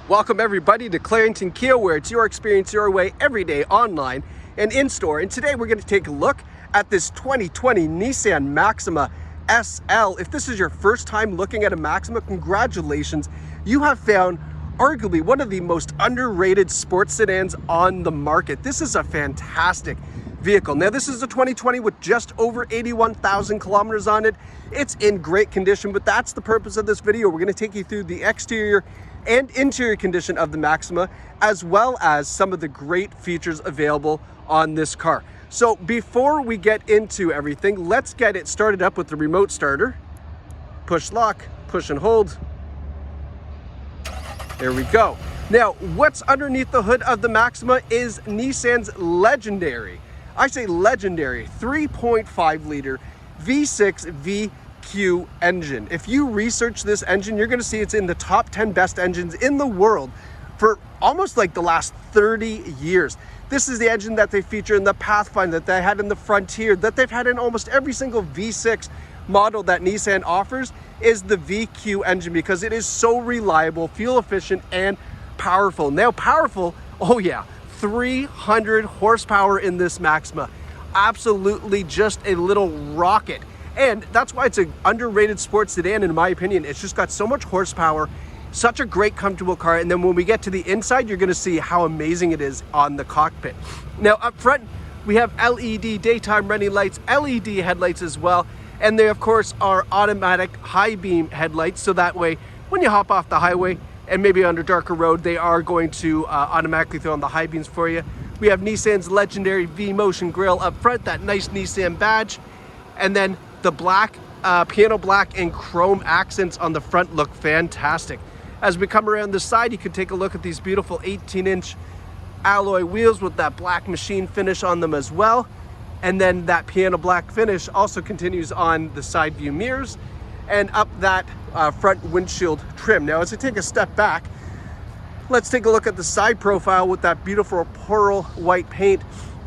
Welcome everybody to Clarington Kia, where it's your experience your way every day, online and in-store. And today we're going to take a look at this 2020 Nissan Maxima SL. If this is your first time looking at a Maxima, congratulations. You have found arguably one of the most underrated sports sedans on the market. This is a fantastic vehicle. Now this is a 2020 with just over 81,000 kilometers on it. It's in great condition, but that's the purpose of this video. We're going to take you through the exterior and interior condition of the Maxima, as well as some of the great features available on this car. So before we get into everything, let's get it started up with the remote starter. Push lock, push and hold. There we go. Now, what's underneath the hood of the Maxima is Nissan's legendary, I say legendary, 3.5 liter V6 VQ engine. If you research this engine, you're going to see it's in the top 10 best engines in the world for almost like the last 30 years. This is the engine that they feature in the Pathfinder, that they had in the Frontier, that they've had in almost every single V6 model that Nissan offers, is the VQ engine, because it is so reliable, fuel efficient, and powerful. Now powerful, oh yeah, 300 horsepower in this Maxima. Absolutely just a little rocket. And that's why it's an underrated sports sedan, in my opinion. It's just got so much horsepower, such a great, comfortable car. And then when we get to the inside, you're gonna see how amazing it is on the cockpit. Now up front, we have LED daytime running lights, LED headlights as well. And they, of course, are automatic high beam headlights. So that way, when you hop off the highway and maybe on a darker road, they are going to automatically throw on the high beams for you. We have Nissan's legendary V-Motion grille up front, that nice Nissan badge. And then the black, piano black and chrome accents on the front look fantastic. As we come around the side, you can take a look at these beautiful 18-inch alloy wheels with that black machine finish on them as well. And then that piano black finish also continues on the side view mirrors and up that front windshield trim. Now, as I take a step back, let's take a look at the side profile with that beautiful pearl white paint.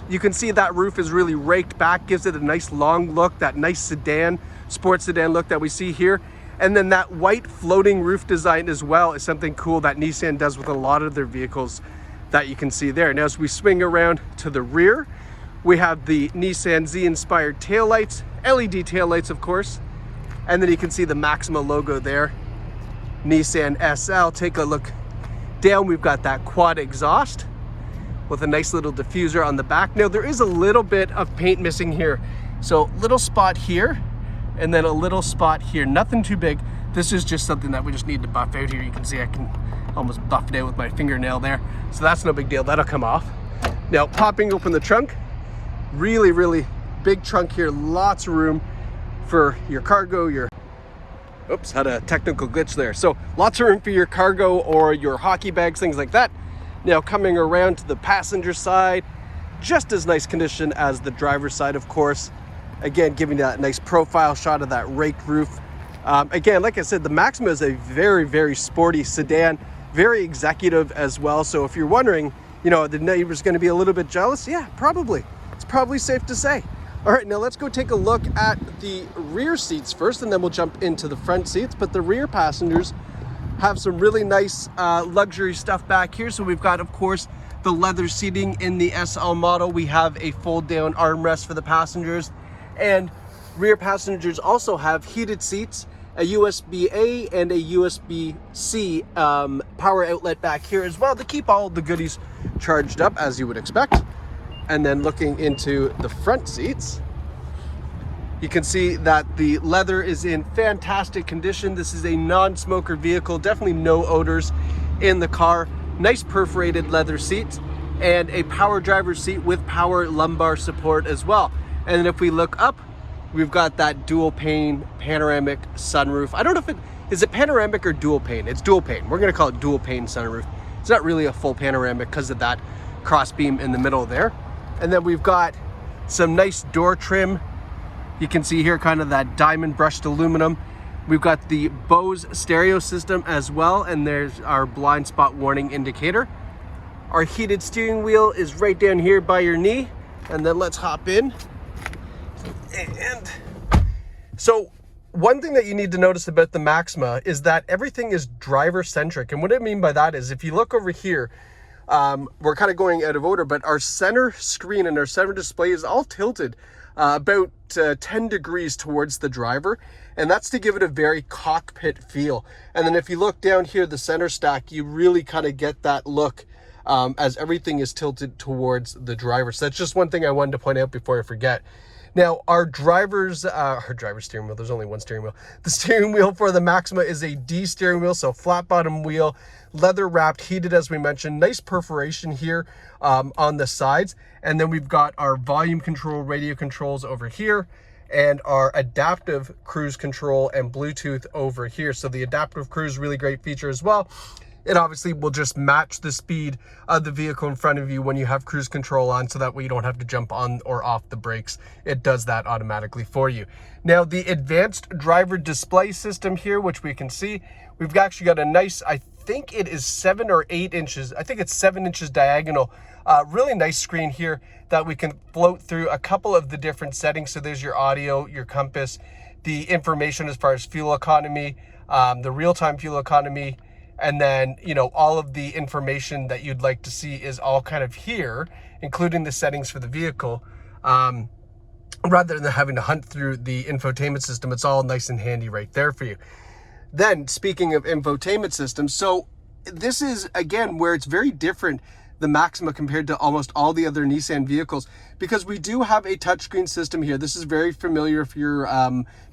You can see that roof is really raked back, gives it a nice long look, that nice sedan, sports sedan look that we see here. And then that white floating roof design as well is something cool that Nissan does with a lot of their vehicles that you can see there. Now, as we swing around to the rear, we have the Nissan Z-inspired taillights, LED taillights, of course. And then you can see the Maxima logo there, Nissan SL. Take a look down, we've got that quad exhaust with a nice little diffuser on the back. Now, there is a little bit of paint missing here. So little spot here, and then a little spot here. Nothing too big. This is just something that we just need to buff out here. You can see I can almost buff it out with my fingernail there. So that's no big deal, that'll come off. Now, popping open the trunk, really, really big trunk here. Lots of room for your cargo, your, oops, had a technical glitch there. So lots of room for your cargo or your hockey bags, things like that. Now, coming around to the passenger side, just as nice condition as the driver's side, of course. Again, giving that nice profile shot of that raked roof. Again, like I said, the Maxima is a very, very sporty sedan, very executive as well. So if you're wondering, you know, the neighbor's going to be a little bit jealous, yeah, probably. It's probably safe to say. All right, now let's go take a look at the rear seats first, and then we'll jump into the front seats. But the rear passengers have some really nice luxury stuff back here. So we've got, of course, the leather seating in the SL model. We have a fold down armrest for the passengers, and rear passengers also have heated seats, a USB-A and a USB-C power outlet back here as well to keep all the goodies charged up, as you would expect. And then looking into the front seats, you can see that the leather is in fantastic condition. This is a non-smoker vehicle, definitely no odors in the car. Nice perforated leather seats and a power driver's seat with power lumbar support as well. And then if we look up, we've got that dual pane panoramic sunroof. I don't know if is it panoramic or dual pane? It's dual pane. We're gonna call it dual pane sunroof. It's not really a full panoramic because of that cross beam in the middle there. And then we've got some nice door trim. You can see here kind of that diamond brushed aluminum. We've got the Bose stereo system as well, and there's our blind spot warning indicator. Our heated steering wheel is right down here by your knee. And then let's hop in. And so one thing that you need to notice about the Maxima is that everything is driver centric. And what I mean by that is if you look over here, we're kind of going out of order, but our center screen and our center display is all tilted about 10 degrees towards the driver. And that's to give it a very cockpit feel. And then if you look down here, the center stack, you really kind of get that look as everything is tilted towards the driver. So that's just one thing I wanted to point out before I forget. Now, our driver's steering wheel, there's only one steering wheel. The steering wheel for the Maxima is a D steering wheel, so flat bottom wheel, leather wrapped, heated as we mentioned, nice perforation here on the sides. And then we've got our volume control, radio controls over here, and our adaptive cruise control and Bluetooth over here. So the adaptive cruise, really great feature as well. It obviously will just match the speed of the vehicle in front of you when you have cruise control on, so that way you don't have to jump on or off the brakes. It does that automatically for you. Now, the advanced driver display system here, which we can see, we've actually got a nice, I think it is 7 or 8 inches. I think it's 7 inches diagonal. Really nice screen here that we can float through a couple of the different settings. So there's your audio, your compass, the information as far as fuel economy, the real-time fuel economy, and then, you know, all of the information that you'd like to see is all kind of here, including the settings for the vehicle. Rather than having to hunt through the infotainment system, it's all nice and handy right there for you. Then, speaking of infotainment systems, so this is, again, where it's very different, the Maxima, compared to almost all the other Nissan vehicles, because we do have a touchscreen system here. This is very familiar if you're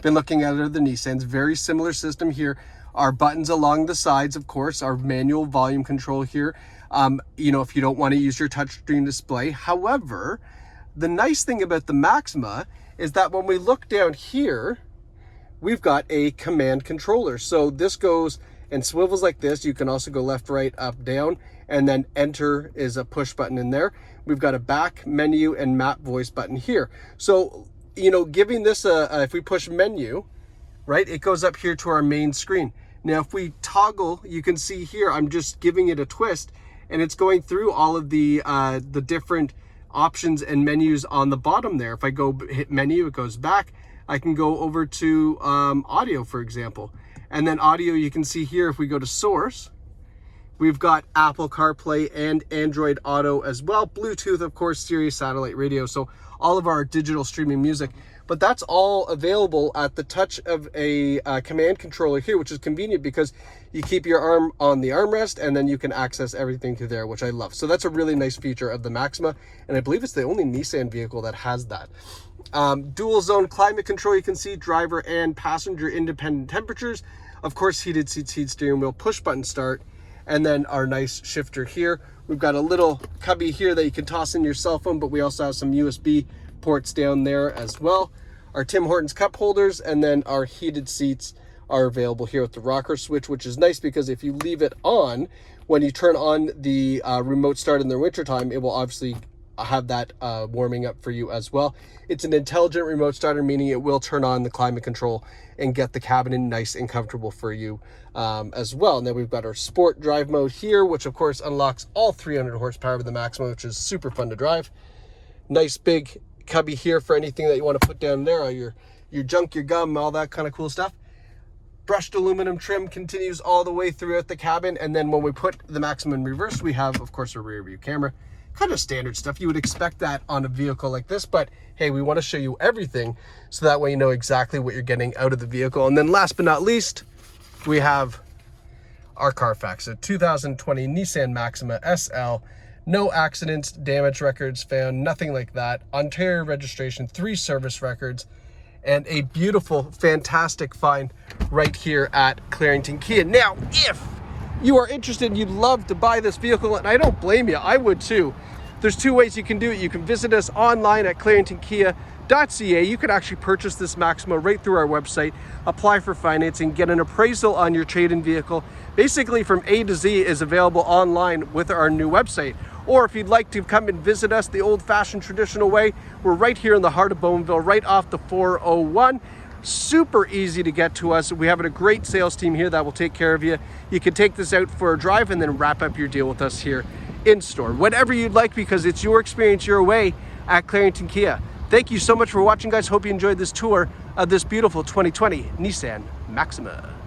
been looking at other Nissans. Very similar system here. Our buttons along the sides, of course, our manual volume control here, you know, if you don't want to use your touchscreen display. However, the nice thing about the Maxima is that when we look down here, we've got a command controller. So this goes and swivels like this. You can also go left, right, up, down, and then enter is a push button in there. We've got a back menu and map voice button here. So, you know, giving this if we push menu, right, it goes up here to our main screen. Now, if we toggle, you can see here, I'm just giving it a twist, and it's going through all of the different options and menus on the bottom there. If I go hit menu, it goes back. I can go over to audio, for example. And then audio, you can see here, if we go to source, we've got Apple CarPlay and Android Auto as well. Bluetooth, of course, Sirius satellite radio. So all of our digital streaming music. But that's all available at the touch of a command controller here, which is convenient because you keep your arm on the armrest and then you can access everything through there, which I love. So that's a really nice feature of the Maxima. And I believe it's the only Nissan vehicle that has that. Dual zone climate control, you can see driver and passenger independent temperatures. Of course, heated seats, heated steering wheel, push button start, and then our nice shifter here. We've got a little cubby here that you can toss in your cell phone, but we also have some USB ports down there as well. Our Tim Hortons cup holders, and then our heated seats are available here with the rocker switch, which is nice because if you leave it on, when you turn on the remote start in the wintertime, it will obviously have that warming up for you as well. It's an intelligent remote starter, meaning it will turn on the climate control and get the cabin in nice and comfortable for you as well. And then we've got our sport drive mode here, which of course unlocks all 300 horsepower of the Maxima, which is super fun to drive. Nice big cubby here for anything that you want to put down there, all your junk, your gum, all that kind of cool stuff. Brushed aluminum trim continues all the way throughout the cabin. And then when we put the Maxima in reverse, we have, of course, a rear view camera. Kind of standard stuff. You would expect that on a vehicle like this, but hey, we want to show you everything so that way you know exactly what you're getting out of the vehicle. And then last but not least, we have our Carfax, a 2020 Nissan Maxima SL. No accidents, damage records found, nothing like that. Ontario registration, 3 service records, and a beautiful, fantastic find right here at Clarington Kia. Now, if you are interested and you'd love to buy this vehicle, and I don't blame you, I would too. There's 2 ways you can do it. You can visit us online at claringtonkia.ca. You can actually purchase this Maxima right through our website, apply for financing, get an appraisal on your trade-in vehicle. Basically from A to Z is available online with our new website. Or if you'd like to come and visit us the old-fashioned traditional way, we're right here in the heart of Bowmanville, right off the 401. Super easy to get to us. We have a great sales team here that will take care of you. You can take this out for a drive and then wrap up your deal with us here in store. Whatever you'd like, because it's your experience your way at Clarington Kia. Thank you so much for watching, guys. Hope you enjoyed this tour of this beautiful 2020 Nissan Maxima.